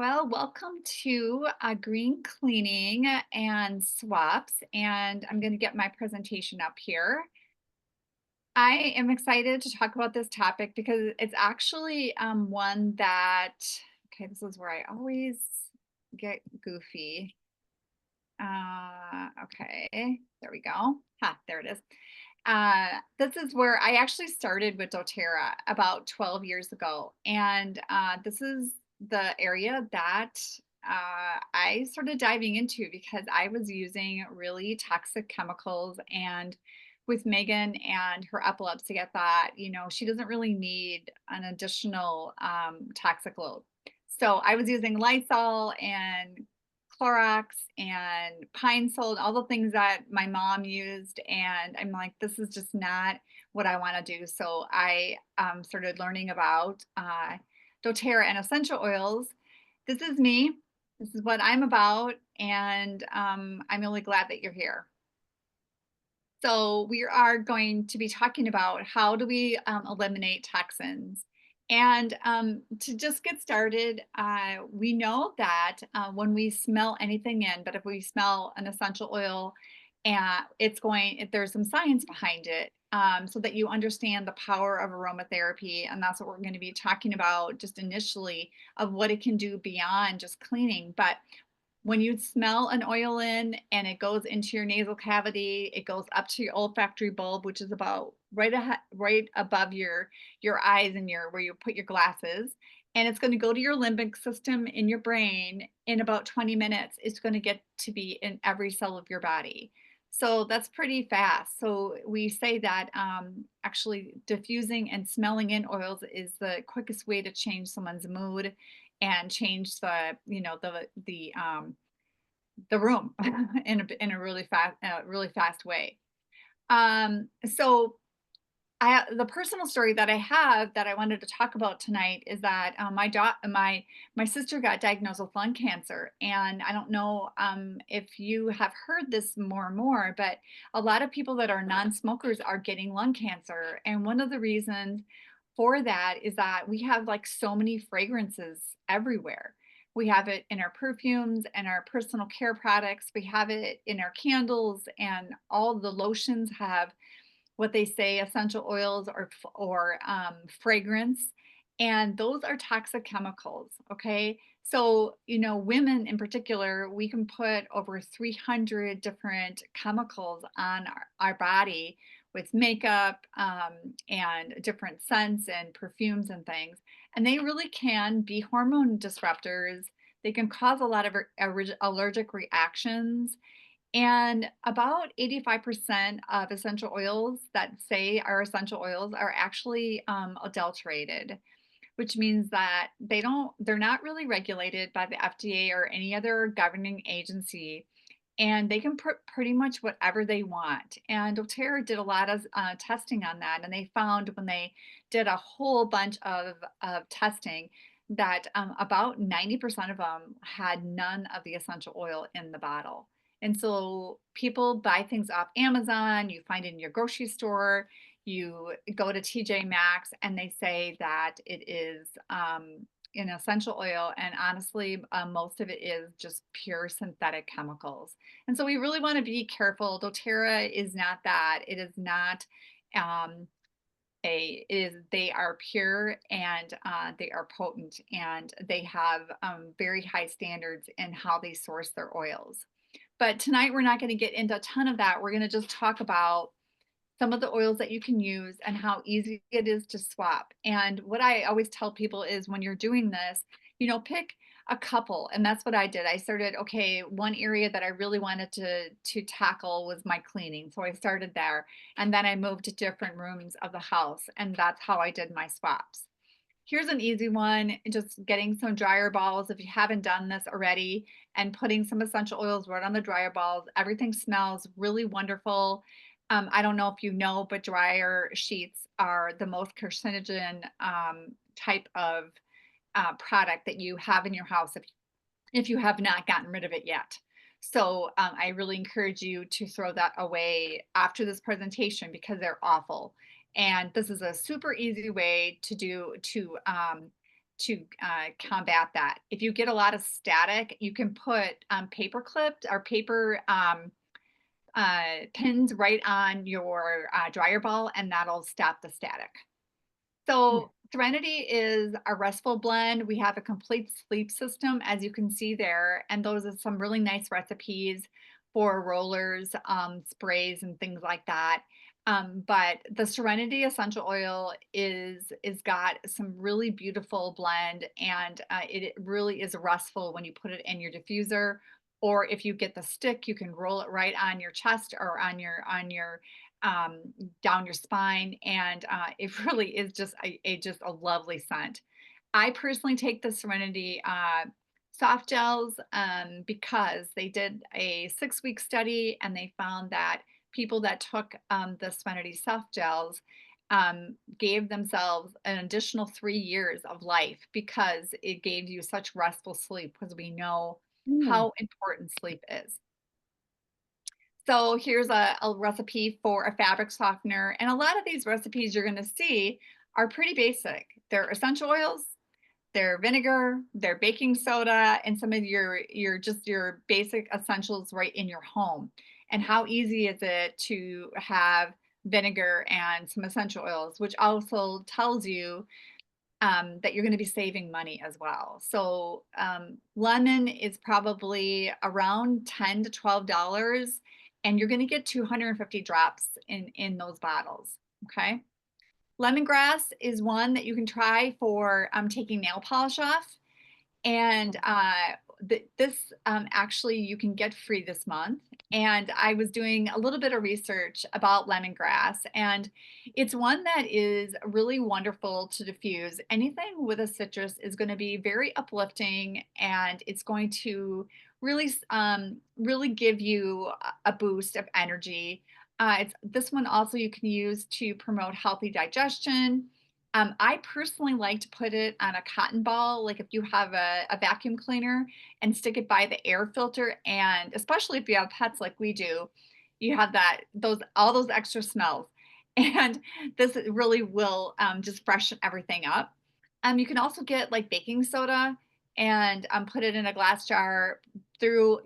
Well, welcome to green cleaning and swaps. And I'm going to get my presentation up here. I am excited to talk about this topic because it's actually one that, okay, this is where I always get goofy. Okay, there we go. There it is. This is where I actually started with doTERRA about 12 years ago. And this is the area that I started diving into because I was using really toxic chemicals. And with Megan and her epilepsy, I thought, she doesn't really need an additional toxic load. So I was using Lysol and Clorox and Pine Sol, all the things that my mom used, and I'm like, "This is just not what I wanna do." So I, started learning about, doTERRA and essential oils. This is me. This is what I'm about, and, I'm really glad that you're here. So we are going to be talking about how do we eliminate toxins. And to just get started, we know that when we smell anything in, but if we smell an essential oil, there's some science behind it, so that you understand the power of aromatherapy. And that's what we're going to be talking about just initially of what it can do beyond just cleaning. But when you smell an oil in and it goes into your nasal cavity, it goes up to your olfactory bulb, which is about right above your eyes and your where you put your glasses, and it's going to go to your limbic system in your brain in about 20 minutes. It's going to get to be in every cell of your body. So that's pretty fast. So we say that actually diffusing and smelling in oils is the quickest way to change someone's mood and change the room in a really fast way. So the personal story that I have that I wanted to talk about tonight is that my sister got diagnosed with lung cancer, and I don't know if you have heard this more and more, but a lot of people that are non-smokers are getting lung cancer, and one of the reasons for that is that we have like so many fragrances everywhere. We have it in our perfumes and our personal care products. We have it in our candles, and all the lotions have what they say essential oils or fragrance, and those are toxic chemicals. Okay, so women in particular, we can put over 300 different chemicals on our body with makeup, and different scents and perfumes and things, and they really can be hormone disruptors. They can cause a lot of allergic reactions, and about 85% of essential oils that say are essential oils are actually adulterated, which means that they're not really regulated by the FDA or any other governing agency. And they can put pretty much whatever they want. And doTERRA did a lot of testing on that. And they found when they did a whole bunch of testing that about 90% of them had none of the essential oil in the bottle. And so people buy things off Amazon, you find it in your grocery store, you go to TJ Maxx, and they say that it is an essential oil. And honestly, most of it is just pure synthetic chemicals. And so we really want to be careful. doTERRA is not that. It is not um, they are pure, and they are potent, and they have very high standards in how they source their oils. But tonight we're not going to get into a ton of that. We're going to just talk about some of the oils that you can use and how easy it is to swap. And what I always tell people is when you're doing this, pick a couple. And that's what I did. I started, okay, one area that I really wanted to tackle was my cleaning. So I started there, and then I moved to different rooms of the house, and that's how I did my swaps. Here's an easy one, just getting some dryer balls if you haven't done this already, and putting some essential oils right on the dryer balls. Everything smells really wonderful. I don't know if you know, but dryer sheets are the most carcinogen type of product that you have in your house if you have not gotten rid of it yet. So I really encourage you to throw that away after this presentation because they're awful. And this is a super easy way combat that. If you get a lot of static, you can put paper clips or paper pins right on your dryer ball, and that'll stop the static. Mm. So Serenity is a restful blend. We have a complete sleep system, as you can see there, and those are some really nice recipes for rollers, sprays, and things like that. But the Serenity essential oil is got some really beautiful blend, and it really is restful when you put it in your diffuser. Or if you get the stick, you can roll it right on your chest or on your um, down your spine, and it really is just a lovely scent. I personally take the Serenity soft gels because they did a 6-week study and they found that people that took the Serenity soft gels gave themselves an additional 3 years of life because it gave you such restful sleep because we know Mm. how important sleep is. So here's a recipe for a fabric softener. And a lot of these recipes you're going to see are pretty basic. They're essential oils, they're vinegar, they're baking soda, and some of your just your basic essentials right in your home. And how easy is it to have vinegar and some essential oils, which also tells you that you're going to be saving money as well. So lemon is probably around $10 to $12, and you're going to get 250 drops in those bottles. Okay. Lemongrass is one that you can try for taking nail polish off. And this actually you can get free this month. And I was doing a little bit of research about lemongrass, and it's one that is really wonderful to diffuse. Anything with a citrus is going to be very uplifting, and it's going to really give you a boost of energy. It's this one also you can use to promote healthy digestion. I personally like to put it on a cotton ball, like if you have a vacuum cleaner and stick it by the air filter, and especially if you have pets like we do, you have that those all those extra smells, and this really will just freshen everything up. You can also get like baking soda and put it in a glass jar throw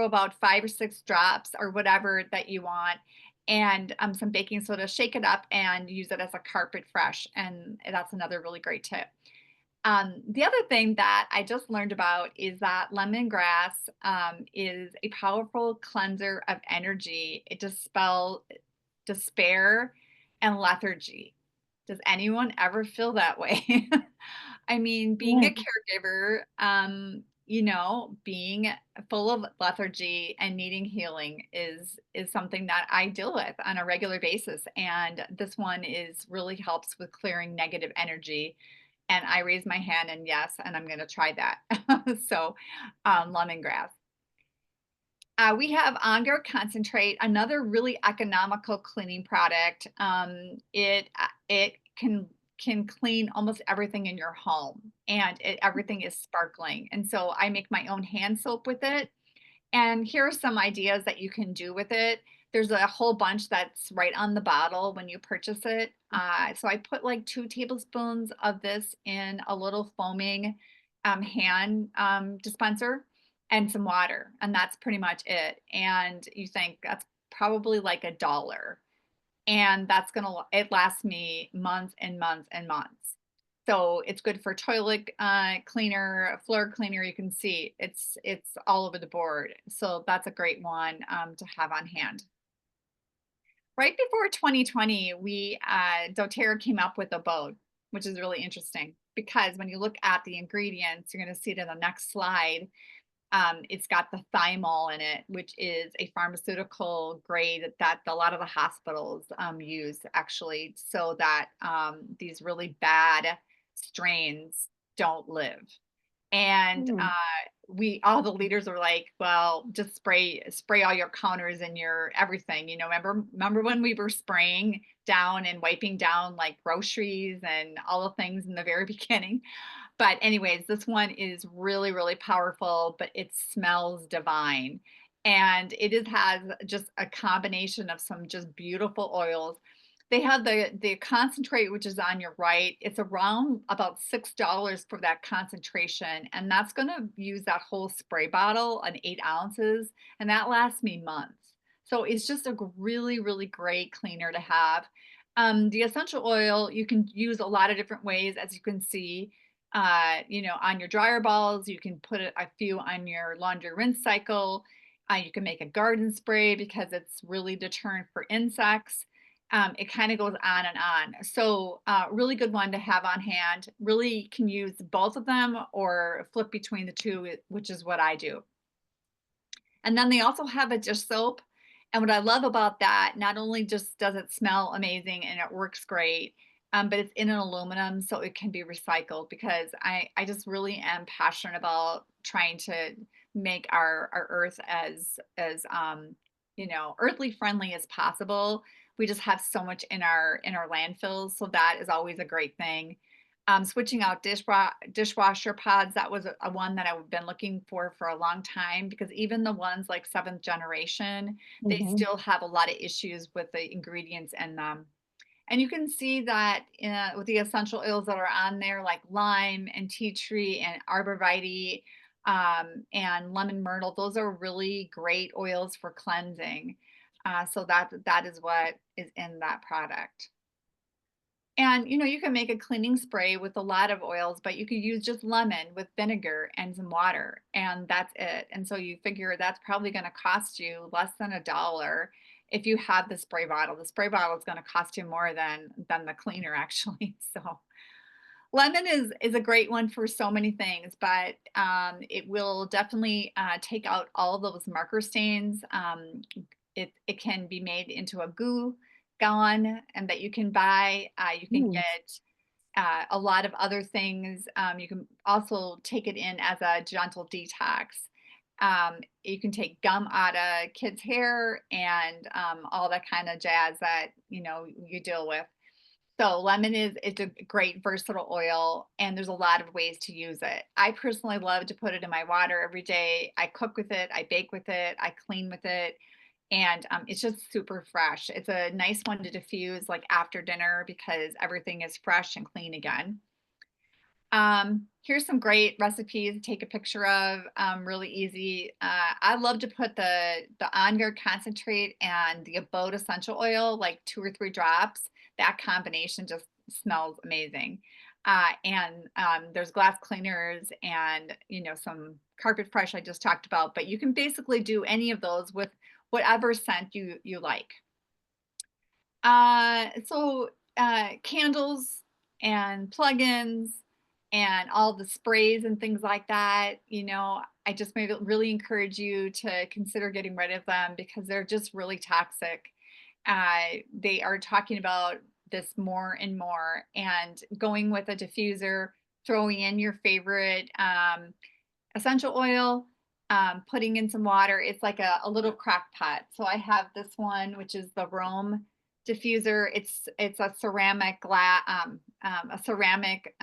about 5 or 6 drops or whatever that you want, and some baking soda, shake it up and use it as a carpet fresh. And that's another really great tip. The other thing that I just learned about is that lemongrass is a powerful cleanser of energy. It dispels despair and lethargy. Does anyone ever feel that way? I mean, being a Yeah. caregiver, being full of lethargy and needing healing is something that I deal with on a regular basis. And this one is really helps with clearing negative energy. And I raise my hand and yes, and I'm going to try that. So, lemongrass. We have Ongar Concentrate, another really economical cleaning product. It can clean almost everything in your home, and everything is sparkling. And so I make my own hand soap with it. And here are some ideas that you can do with it. There's a whole bunch that's right on the bottle when you purchase it. So I put like 2 tablespoons of this in a little foaming hand dispenser and some water, and that's pretty much it. And you think that's probably like $1, and it lasts me months and months and months. So it's good for toilet cleaner, floor cleaner. You can see it's all over the board. So that's a great one to have on hand. Right before 2020, we Doterra came up with a boat, which is really interesting because when you look at the ingredients, you're going to see it in the next slide. It's got the thymol in it, which is a pharmaceutical grade that a lot of the hospitals use actually, so that these really bad strains don't live. And Mm. we all the leaders were like, well, just spray all your counters and your everything. Remember when we were spraying down and wiping down like groceries and all the things in the very beginning? But anyways, this one is really, really powerful, but it smells divine. And has just a combination of some just beautiful oils. They have the concentrate, which is on your right. It's around about $6 for that concentration, and that's gonna use that whole spray bottle on 8 ounces, and that lasts me months. So it's just a really, really great cleaner to have. The essential oil, you can use a lot of different ways, as you can see, on your dryer balls. You can put a few on your laundry rinse cycle. You can make a garden spray because it's really deterrent for insects. It kind of goes on and on. So, really good one to have on hand. Really can use both of them or flip between the two, which is what I do. And then they also have a dish soap. And what I love about that, not only just does it smell amazing and it works great, but it's in an aluminum so it can be recycled because I just really am passionate about trying to make our earth as earthly friendly as possible. We just have so much in our landfills, so that is always a great thing. Switching out dishwasher pods, that was a one that I've been looking for a long time because even the ones like 7th generation, they Mhm. still have a lot of issues with the ingredients in them. And you can see that with the essential oils that are on there, like lime and tea tree and arborvitae, and lemon myrtle, those are really great oils for cleansing. So that is what is in that product. And you can make a cleaning spray with a lot of oils, but you could use just lemon with vinegar and some water, and that's it. And so you figure that's probably going to cost you less than $1 if you have the spray bottle. The spray bottle is going to cost you more than the cleaner actually. So lemon is a great one for so many things, but it will definitely take out all those marker stains. It can be made into a goo gone and that you can buy. You can Mm. get a lot of other things. You can also take it in as a gentle detox. You can take gum out of kids' hair and all that kind of jazz that you deal with. So lemon is it's a great versatile oil, and there's a lot of ways to use it. I personally love to put it in my water every day. I cook with it, I bake with it, I clean with it, and it's just super fresh. It's a nice one to diffuse like after dinner because everything is fresh and clean again. Here's some great recipes to take a picture of. Really easy. I love to put the On Guard concentrate and the Abode essential oil, like 2 or 3 drops. That combination just smells amazing. And there's glass cleaners and some carpet fresh I just talked about. But you can basically do any of those with whatever scent you like. Candles and plugins and all the sprays and things like that, I just maybe really encourage you to consider getting rid of them because they're just really toxic. They are talking about this more and more, and going with a diffuser, throwing in your favorite essential oil, putting in some water. It's like a little crock pot. So I have this one, which is the Rome diffuser. It's a ceramic glass, a ceramic.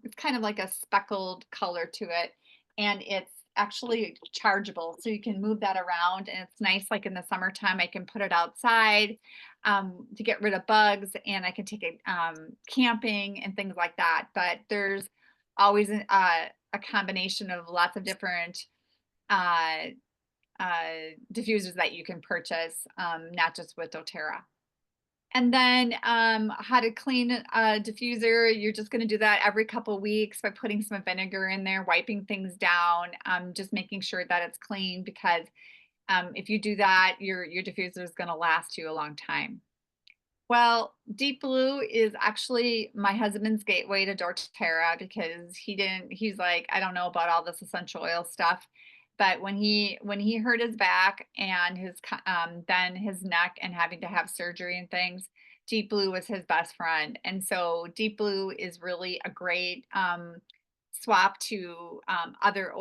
It's kind of like a speckled color to it, and it's actually chargeable, so you can move that around. And it's nice, like in the summertime, I can put it outside to get rid of bugs, and I can take it camping and things like that. But there's always a combination of lots of different uh, diffusers that you can purchase, not just with doTERRA. And then how to clean a diffuser, you're just going to do that every couple weeks by putting some vinegar in there, wiping things down, just making sure that it's clean because if you do that, your diffuser is going to last you a long time. Well, Deep Blue is actually my husband's gateway to doTERRA because he's like, I don't know about all this essential oil stuff. But when he hurt his back and then his neck and having to have surgery and things, Deep Blue was his best friend. And so Deep Blue is really a great swap to other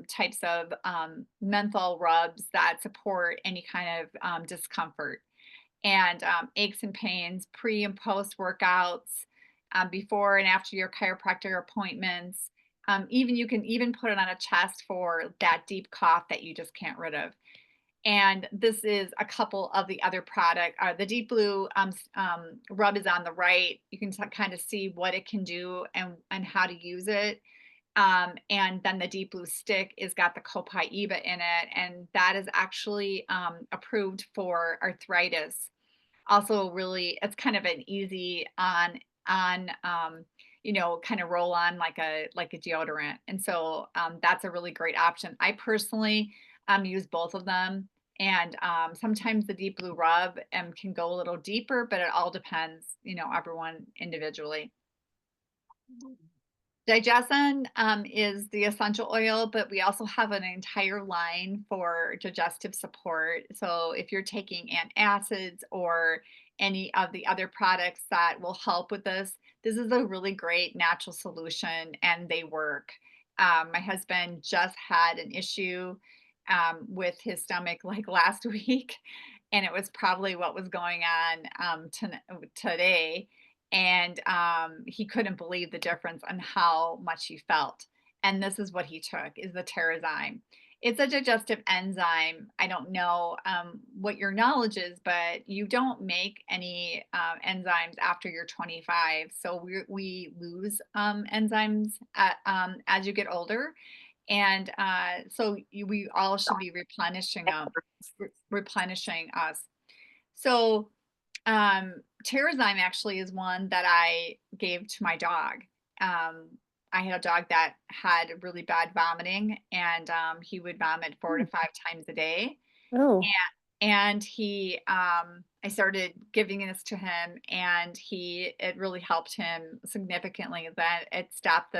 types of menthol rubs that support any kind of discomfort and aches and pains, pre and post workouts, before and after your chiropractor appointments. Even you can even put it on a chest for that deep cough that you just can't rid of. And this is a couple of the other product. The deep blue rub is on the right. You can kind of see what it can do and how to use it. And then the deep blue stick is got the copaiba in it, and that is actually approved for arthritis. Also, really, it's kind of an easy on kind of roll on like a deodorant, and so that's a really great option. I personally use both of them, and sometimes the deep blue rub can go a little deeper, but it all depends, everyone individually. Digestion is the essential oil, but we also have an entire line for digestive support. So if you're taking antacids or any of the other products that will help with this is a really great natural solution and they work. My husband just had an issue with his stomach like last week, and it was probably what was going on today, and he couldn't believe the difference on how much he felt. And this is what he took: is the Terrazyme. It's a digestive enzyme. I don't know what your knowledge is, but you don't make any enzymes after you're 25. So we lose enzymes as you get older, and we all should be replenishing us. So Terrazyme actually is one that I gave to my dog. Um, I had a dog that had really bad vomiting, and he would vomit 4 to 5 times a day. Oh, And I started giving this to him, and it really helped him significantly. That it stopped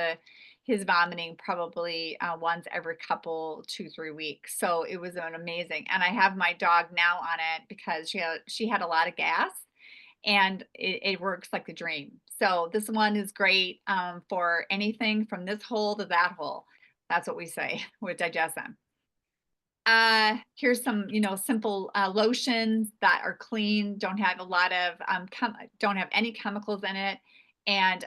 his vomiting probably once every couple 2 3 weeks. So it was an amazing. And I have my dog now on it because she had a lot of gas, and it works like a dream. So this one is great for anything from this hole to that hole. That's what we say with digestion. Here's some, simple lotions that are clean, don't have a lot of don't have any chemicals in it, and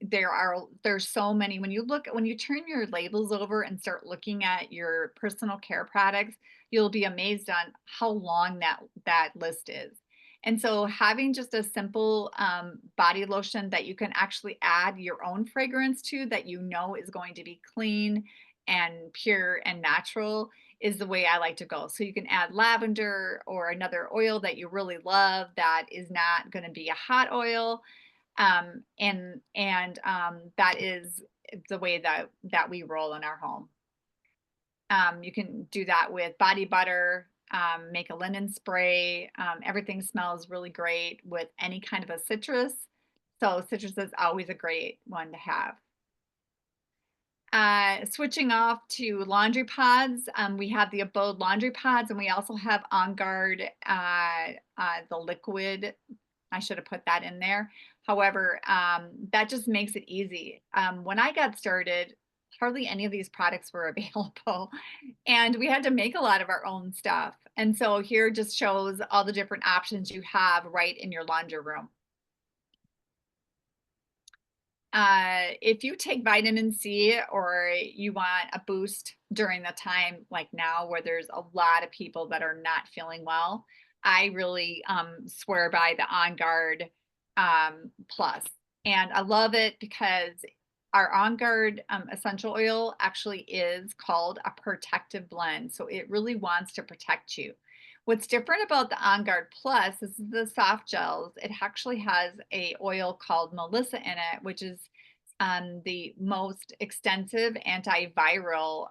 there's so many. When you turn your labels over and start looking at your personal care products, you'll be amazed on how long that list is. And so, having just a simple body lotion that you can actually add your own fragrance to, that is going to be clean and pure and natural, is the way I like to go. So you can add lavender or another oil that you really love that is not going to be a hot oil. And that is the way that we roll in our home. You can do that with body butter, make a linen spray. Everything smells really great with any kind of a citrus. So citrus is always a great one to have. Switching off to laundry pods, we have the Abode laundry pods, and we also have On Guard, the liquid. I should have put that in there. However, that just makes it easy. When I got started, hardly any of these products were available, and we had to make a lot of our own stuff. And so here just shows all the different options you have right in your laundry room. If you take vitamin C or you want a boost during the time like now where there's a lot of people that are not feeling well, I really swear by the On Guard Plus. And I love it because our On Guard essential oil actually is called a protective blend. So it really wants to protect you. What's different about the On Guard Plus is the soft gels. It actually has a oil called Melissa in it, which is the most extensive antiviral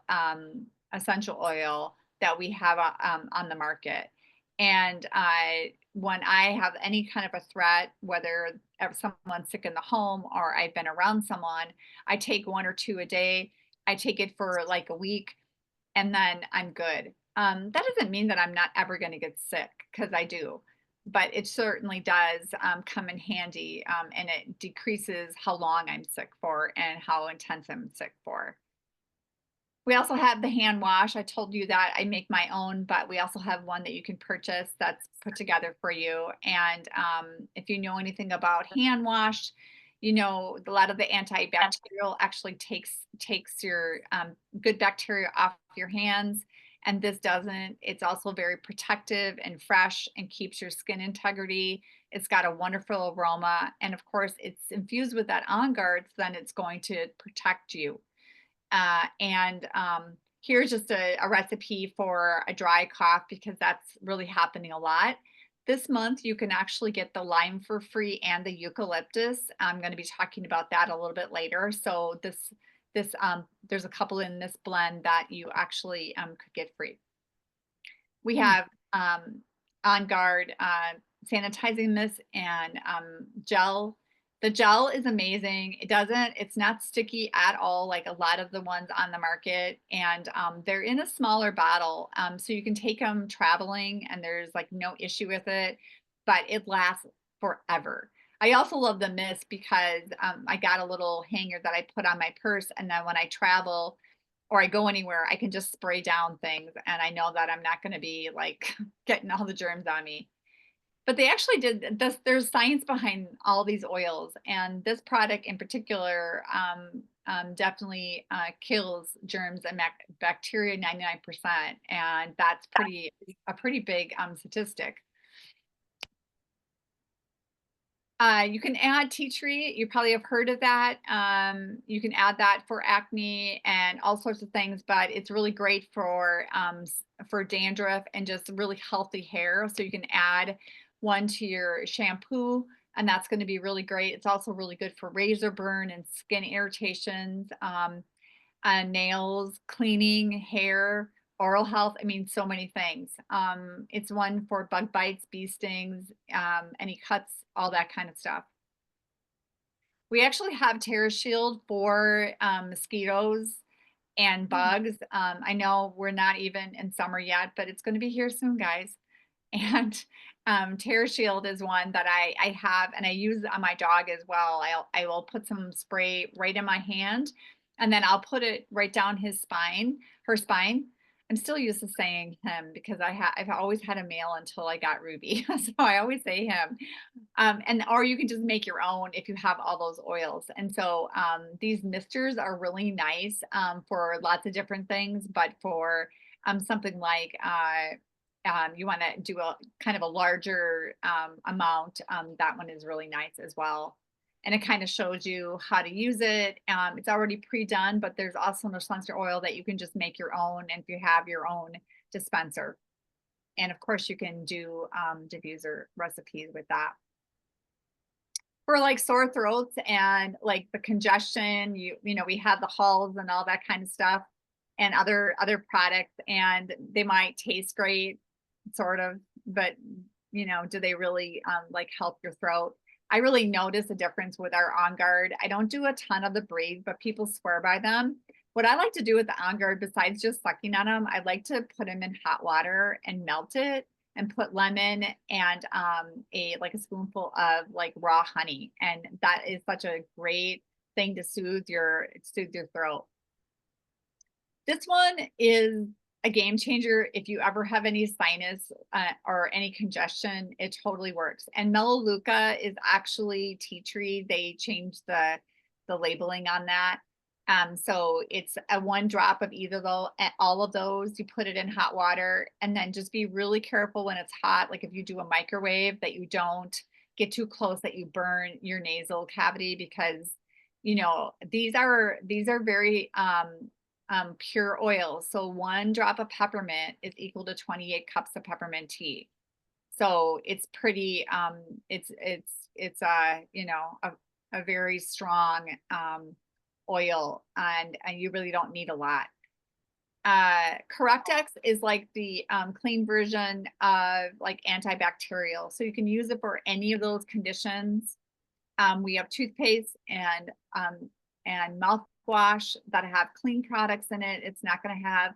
essential oil that we have on the market. And when I have any kind of a threat, whether someone's sick in the home or I've been around someone, I take 1 or 2 a day. I take it for like a week, and then I'm good. That doesn't mean that I'm not ever going to get sick, because I do, but it certainly does come in handy, and it decreases how long I'm sick for and how intense I'm sick for. We also have the hand wash. I told you that I make my own, but we also have one that you can purchase that's put together for you. And if you know anything about hand wash, a lot of the antibacterial actually takes your good bacteria off your hands, and this doesn't. It's also very protective and fresh and keeps your skin integrity. It's got a wonderful aroma, and of course, it's infused with that On Guard, so then it's going to protect you. And here's just a recipe for a dry cough because that's really happening a lot. This month, you can actually get the lime for free and the eucalyptus. I'm going to be talking about that a little bit later. So there's a couple in this blend that you actually could get free. We Hmm. have On Guard sanitizing mist and gel. The gel is amazing. It's not sticky at all like a lot of the ones on the market. And they're in a smaller bottle. So you can take them traveling and there's like no issue with it, but it lasts forever. I also love the mist because I got a little hanger that I put on my purse. And then when I travel, or I go anywhere, I can just spray down things and I know that I'm not going to be like getting all the germs on me. But they actually did this. There's science behind all these oils, and this product in particular definitely kills germs and bacteria 99%, and that's a pretty big statistic. You can add tea tree. You probably have heard of that. You can add that for acne and all sorts of things, but it's really great for dandruff and just really healthy hair. So you can add one to your shampoo, and that's going to be really great. It's also really good for razor burn and skin irritations. Nails, cleaning, hair, oral health. I mean, so many things. It's one for bug bites, bee stings, any cuts, all that kind of stuff. We actually have Terra Shield for mosquitoes and Hmm. bugs. I know we're not even in summer yet, but it's going to be here soon, guys. And Terra Shield is one that I have and I use on my dog as well. I will put some spray right in my hand and then I'll put it right down his spine, her spine. I'm still used to saying him because I've always had a male until I got Ruby. So I always say him. And or you can just make your own if you have all those oils. And so these misters are really nice for lots of different things, but for something like you want to do a kind of a larger amount, that one is really nice as well. And it kind of shows you how to use it. It's already pre-done, but there's also an essential oil that you can just make your own. And if you have your own dispenser, and of course you can do diffuser recipes with that for like sore throats and like the congestion. You know we have the hulls and all that kind of stuff and other products, and they might taste great sort of, but do they really like help your throat? I really notice a difference with our On Guard. I don't do a ton of the Breathe, but people swear by them. What I like to do with the On Guard, besides just sucking on them, I like to put them in hot water and melt it and put lemon and a like a spoonful of like raw honey, and that is such a great thing to soothe your throat. This one is a game changer. If you ever have any sinus or any congestion, it totally works. And Melaleuca is actually tea tree. They changed the labeling on that. So it's a one drop of either though, all of those. You put it in hot water, and then just be really careful when it's hot. Like if you do a microwave, that you don't get too close that you burn your nasal cavity because these are very pure oils. So one drop of peppermint is equal to 28 cups of peppermint tea. So it's pretty, a very strong oil, and you really don't need a lot. Correctex is like the clean version of like antibacterial. So you can use it for any of those conditions. We have toothpaste and mouthwash that have clean products in it. It's not going to have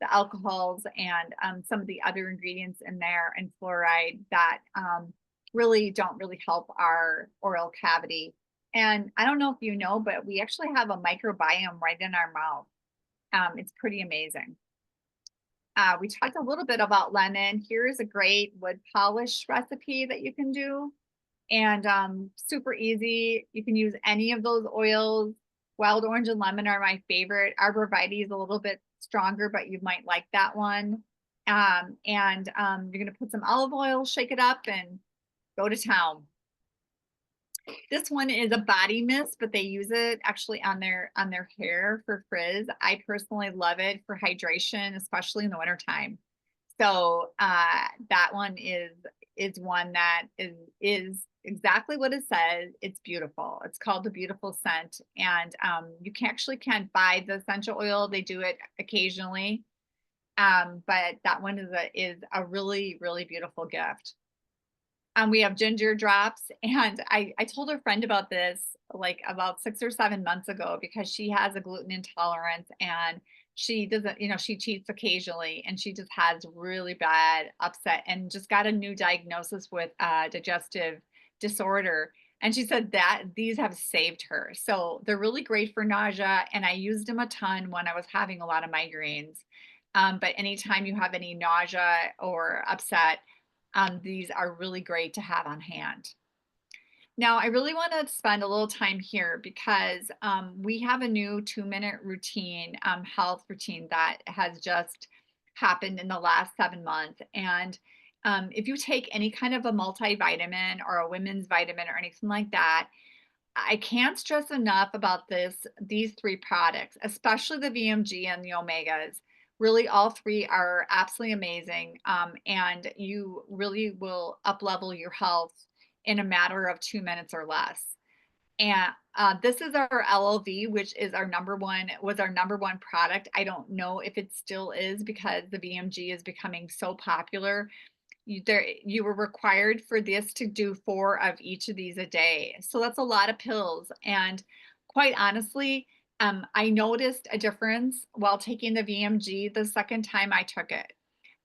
the alcohols and some of the other ingredients in there and fluoride that don't really help our oral cavity. And I don't know if you know, but we actually have a microbiome right in our mouth. It's pretty amazing. We talked a little bit about lemon. Here's a great wood polish recipe that you can do, and super easy. You can use any of those oils Wild orange and lemon are my favorite. Arborvitae is a little bit stronger, but you might like that one. You're gonna put some olive oil, shake it up, and go to town. This one is a body mist, but they use it actually on their hair for frizz. I personally love it for hydration, especially in the wintertime. So that one is one that is exactly what it says. It's beautiful. It's called the Beautiful Scent, and you can actually can't buy the essential oil. They do it occasionally, but that one is a really really beautiful gift. We have ginger drops, and I told a friend about this like about 6 or 7 months ago because she has a gluten intolerance and she doesn't, she cheats occasionally and she just has really bad upset and just got a new diagnosis with digestive disorder. And she said that these have saved her. So they're really great for nausea, and I used them a ton when I was having a lot of migraines. But anytime you have any nausea or upset, these are really great to have on hand. Now, I really want to spend a little time here because we have a new 2-minute routine, health routine that has just happened in the last 7 months. And if you take any kind of a multivitamin or a women's vitamin or anything like that, I can't stress enough about these three products, especially the VMG and the omegas. Really, all three are absolutely amazing, and you really will up level your health in a matter of 2 minutes or less. And this is our LLV, which is our number one was our number one product. I don't know if it still is because the VMG is becoming so popular. You were required for this to do 4 of each of these a day. So that's a lot of pills. And quite honestly, I noticed a difference while taking the VMG the second time I took it.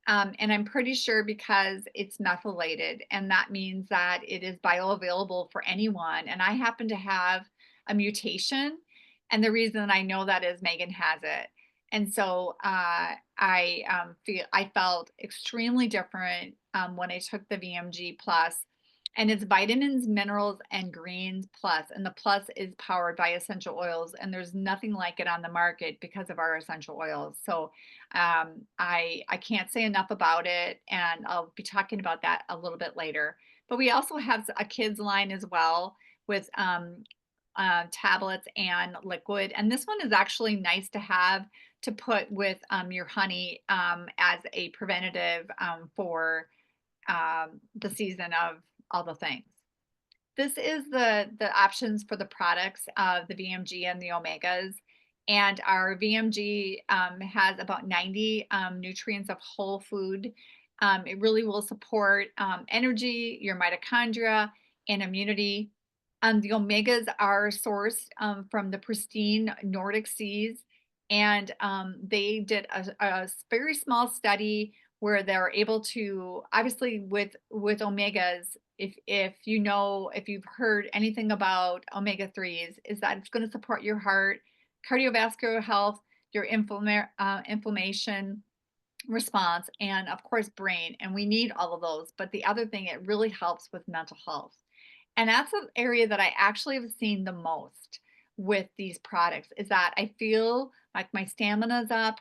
And I'm pretty sure because it's methylated, and that means that it is bioavailable for anyone. And I happen to have a mutation. And the reason I know that is Megan has it. And so I felt extremely different when I took the VMG plus, and it's vitamins, minerals, and greens plus. And the plus is powered by essential oils, and there's nothing like it on the market because of our essential oils. So I can't say enough about it, and I'll be talking about that a little bit later. But we also have a kids line as well with tablets and liquid, and this one is actually nice to have to put with your honey as a preventative for the season of all the things. This is the options for the products of the VMG and the omegas. And our VMG has about 90 nutrients of whole food. It really will support energy, your mitochondria, and immunity. The omegas are sourced from the pristine Nordic seas, and they did a very small study where they're able to obviously with omegas, if you've heard anything about omega 3s, is that it's going to support your heart, cardiovascular health, your inflammation response, and of course brain, and we need all of those. But the other thing, it really helps with mental health, and that's an area that I actually have seen the most with these products, is that I feel like my stamina is up,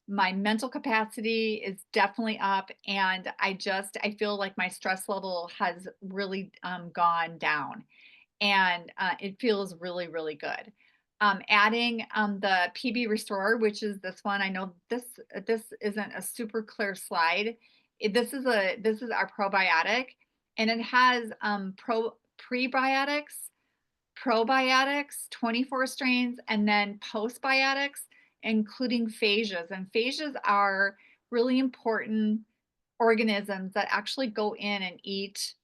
my mental capacity is definitely up, and I feel like my stress level has really gone down, and it feels really really good. Adding the PB Restore, which is this one, I know this isn't a super clear slide. This is our probiotic, and it has prebiotics, probiotics, 24 strains, and then postbiotics, including phages. And phages are really important organisms that actually go in and eat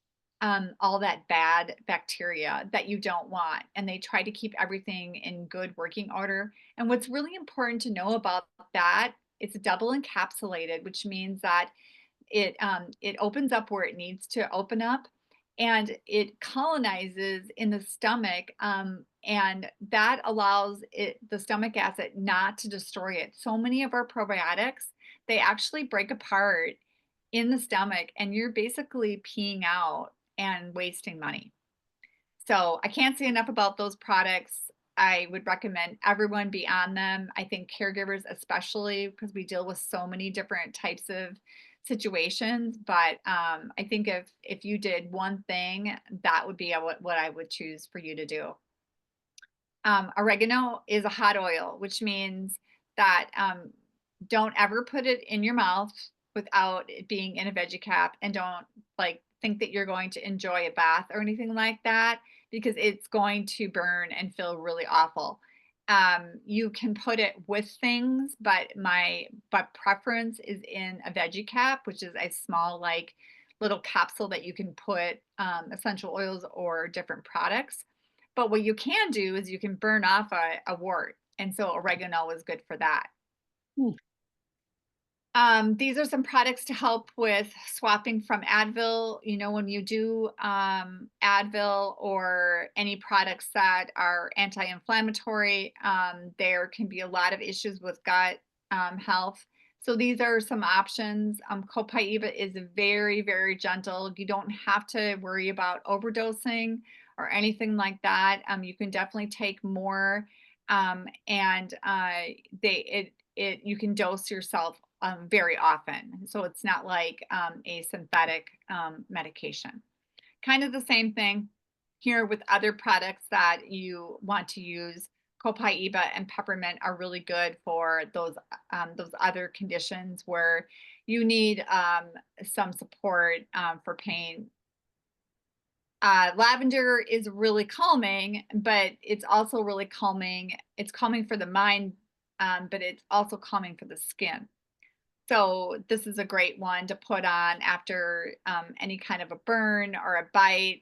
all that bad bacteria that you don't want. And they try to keep everything in good working order. And what's really important to know about that, it's double encapsulated, which means that it opens up where it needs to open up, and it colonizes in the stomach, and that allows the stomach acid not to destroy it. So many of our probiotics, they actually break apart in the stomach, and you're basically peeing out and wasting money. So I can't say enough about those products. I would recommend everyone be on them. I think caregivers, especially because we deal with so many different types of situations. But I think if you did one thing, that would be what I would choose for you to do. Oregano is a hot oil, which means that don't ever put it in your mouth without it being in a veggie cap, and don't like think that you're going to enjoy a bath or anything like that because it's going to burn and feel really awful. You can put it with things, but preference is in a veggie cap, which is a small like little capsule that you can put essential oils or different products. But what you can do is you can burn off a wart, and so oregano is good for that. Hmm. These are some products to help with swapping from Advil. You know, when you do Advil or any products that are anti-inflammatory, there can be a lot of issues with gut health. So these are some options. Copaiba is very, very gentle. You don't have to worry about overdosing or anything like that. You can definitely take more, and you can dose yourself very often. So it's not like a synthetic medication. Kind of the same thing here with other products that you want to use. Copaiba and peppermint are really good for those other conditions where you need some support for pain. Lavender is really calming, but it's also really calming. It's calming for the mind, but it's also calming for the skin. So this is a great one to put on after any kind of a burn or a bite,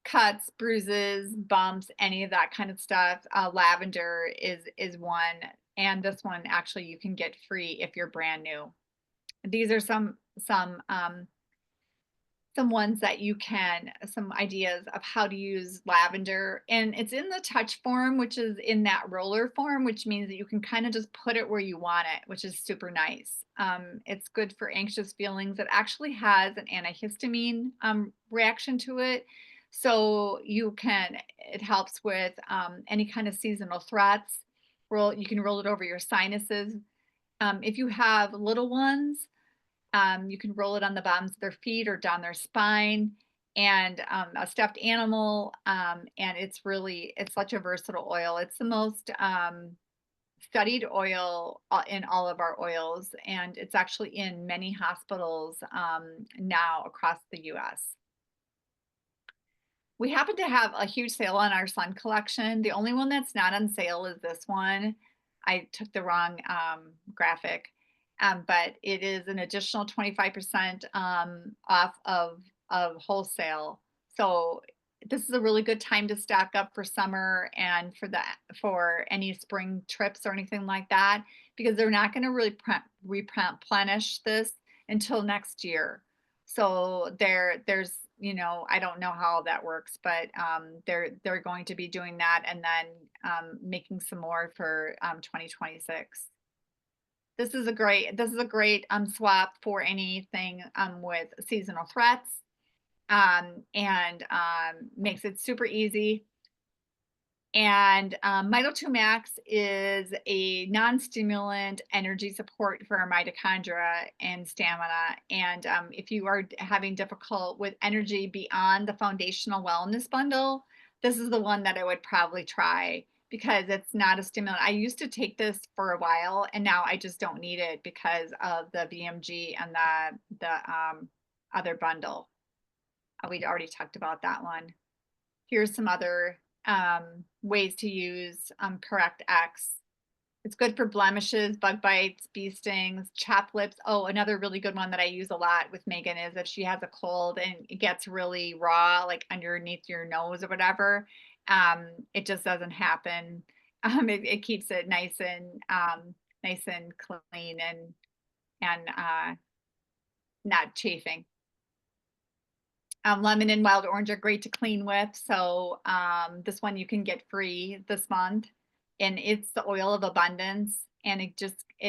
cuts, bruises, bumps, any of that kind of stuff. Lavender is one, and this one actually you can get free if you're brand new. These are some ones that you can some ideas of how to use lavender, and it's in the touch form, which is in that roller form, which means that you can kind of just put it where you want it, which is super nice. It's good for anxious feelings. It actually has an antihistamine reaction to it, so it helps with any kind of seasonal threats. You can roll it over your sinuses. If you have little ones, you can roll it on the bottoms of their feet or down their spine, and a stuffed animal. And it's such a versatile oil. It's the most studied oil in all of our oils, and it's actually in many hospitals now across the US. We happen to have a huge sale on our sun collection. The only one that's not on sale is this one. I took the wrong graphic, but it is an additional 25% off of wholesale. So this is a really good time to stock up for summer and for any spring trips or anything like that, because they're not going to really replenish this until next year. So there's I don't know how that works, but they're going to be doing that and then making some more for 2026. This is a great swap for anything with seasonal threats, and makes it super easy. And Mito 2 Max is a non-stimulant energy support for our mitochondria and stamina. And if you are having difficult with energy beyond the foundational wellness bundle, this is the one that I would probably try because it's not a stimulant. I used to take this for a while, and now I just don't need it because of the VMG and the other bundle. We'd already talked about that one. Here's some other ways to use Correct X. It's good for blemishes, bug bites, bee stings, chapped lips. Oh, another really good one that I use a lot with Megan is if she has a cold and it gets really raw, like underneath your nose or whatever. It just doesn't happen. It keeps it nice and clean and not chafing. Lemon and wild orange are great to clean with. So this one you can get free this month, and it's the oil of abundance, and it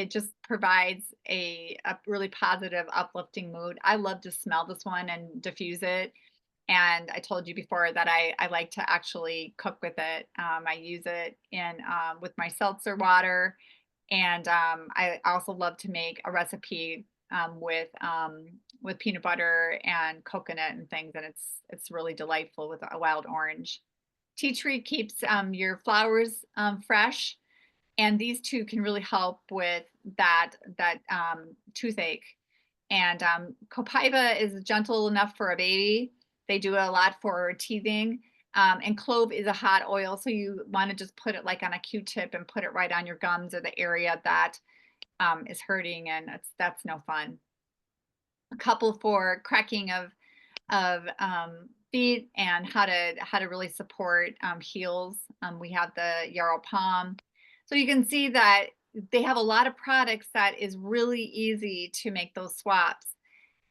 just provides a really positive, uplifting mood. I love to smell this one and diffuse it, And I told you before that I like to actually cook with it. I use it in with my seltzer water, and I also love to make a recipe with peanut butter and coconut and things, and it's really delightful with a wild orange. Tea tree keeps your flowers fresh, and these two can really help with that toothache. And copaiba is gentle enough for a baby. They do a lot for teething. And clove is a hot oil, so you want to just put it like on a Q-tip and put it right on your gums or the area that is hurting, and that's no fun. A couple for cracking of feet and how to really support heels. We have the yarrow palm, so you can see that they have a lot of products that is really easy to make those swaps.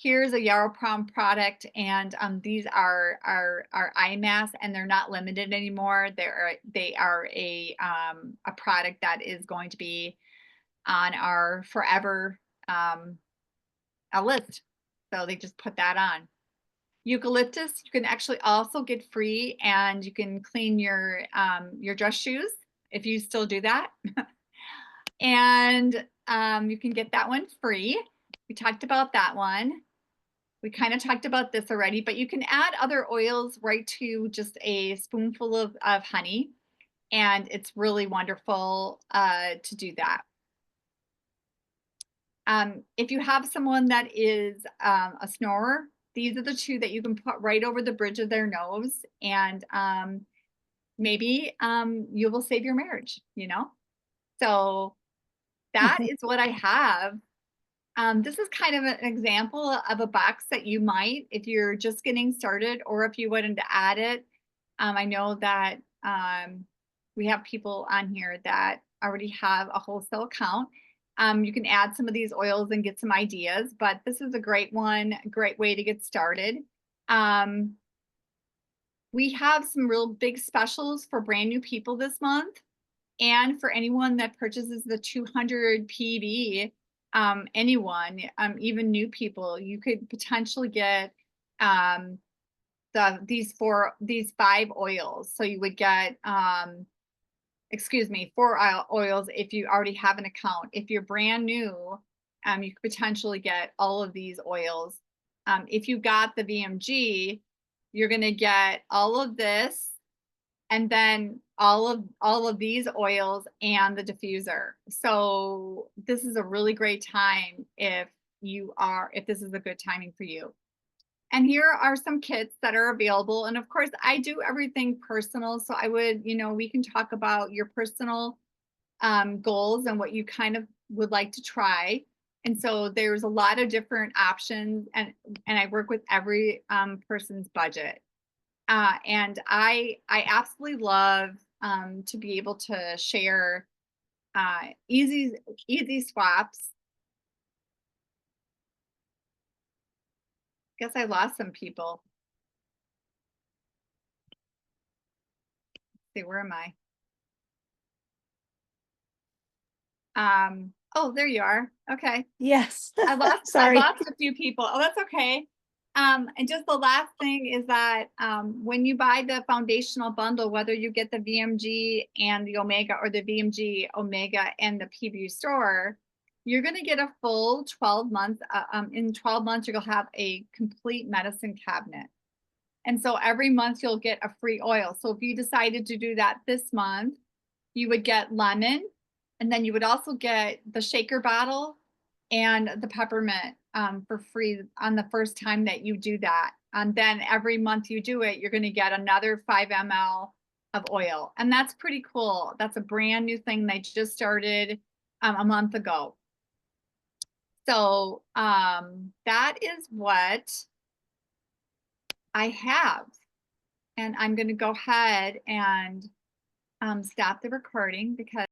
Here's a yarrow palm product, and these are eye masks, and they're not limited anymore. They are a product that is going to be on our forever um, a list. So they just put that on. Eucalyptus, you can actually also get free, and you can clean your dress shoes if you still do that. And you can get that one free. We talked about that one. We kind of talked about this already, but you can add other oils right to just a spoonful of honey, and it's really wonderful to do that. If you have someone that is a snorer, these are the two that you can put right over the bridge of their nose, and maybe you will save your marriage, you know? So that is what I have. This is kind of an example of a box that you might, if you're just getting started, or if you wanted to add it. I know that we have people on here that already have a wholesale account. You can add some of these oils and get some ideas, but this is a great one, a great way to get started. Um, we have some real big specials for brand new people this month. And for anyone that purchases the 200 PV, anyone, even new people, you could potentially get um, these 5 oils. So you would get, excuse me, 4 oils if you already have an account. If you're brand new, you could potentially get all of these oils. If you got the VMG, you're going to get all of this, and then all of these oils and the diffuser. So this is a really great time if this is a good timing for you. And here are some kits that are available. And of course, I do everything personal. So I would, we can talk about your personal goals and what you kind of would like to try. And so there's a lot of different options, and I work with every person's budget. And I absolutely love to be able to share easy swaps. Guess I lost some people. Let's see, where am I? Oh, there you are. Okay. Yes. I Sorry. lost a few people. Oh, that's okay. And just the last thing is that when you buy the foundational bundle, whether you get the VMG and the Omega, or the VMG, Omega, and the PB store, you're going to get a full 12 months. In 12 months, you'll have a complete medicine cabinet. And so every month you'll get a free oil. So if you decided to do that this month, you would get lemon, and then you would also get the shaker bottle and the peppermint for free on the first time that you do that. And then every month you do it, you're going to get another 5 ml of oil. And that's pretty cool. That's a brand new thing they just started a month ago. So that is what I have. And I'm going to go ahead and stop the recording because